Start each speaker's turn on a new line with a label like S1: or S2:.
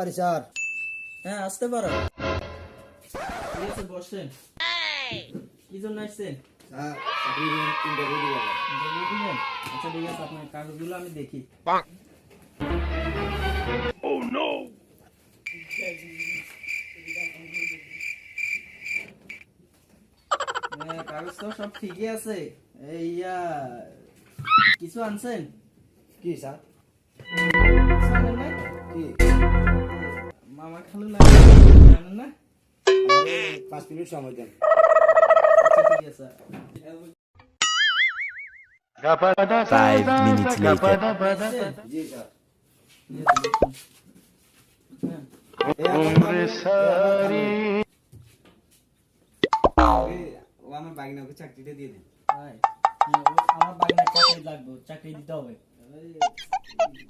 S1: পারি স্যার।
S2: হ্যাঁ আসতে পারো। ঠিক আছে বসেন। কি জন্য আসছেন?
S1: স্যার চাকরির ইন্টারভিউ দিব।
S2: ইন্টারভিউ দিবেন? আচ্ছা ঠিক আছে, আপনার কাগজগুলো আমি দেখি। হ্যাঁ, কাগজ তো সব ঠিকই আছে। এই কিছু আনছেন?
S1: কি স্যার?
S2: কিছু আনেন নাই?
S1: কি?
S2: মামা খালু না আনেন না?
S1: আমারে 5 মিনিট সময় দেন।
S2: আচ্ছা ঠিক আছে।
S3: 5 minutes later.
S2: আসছেন?
S1: জি স্যার।
S2: ঠিক আছে, বসুন। হ্যাঁ।
S1: ও আমার বাগনাকে চাকরিটা দিয়ে দেন।
S2: তাই? হ্যাঁ, আমার বাগনার চাকরি লাগবে, চাকরি দিতে হবে।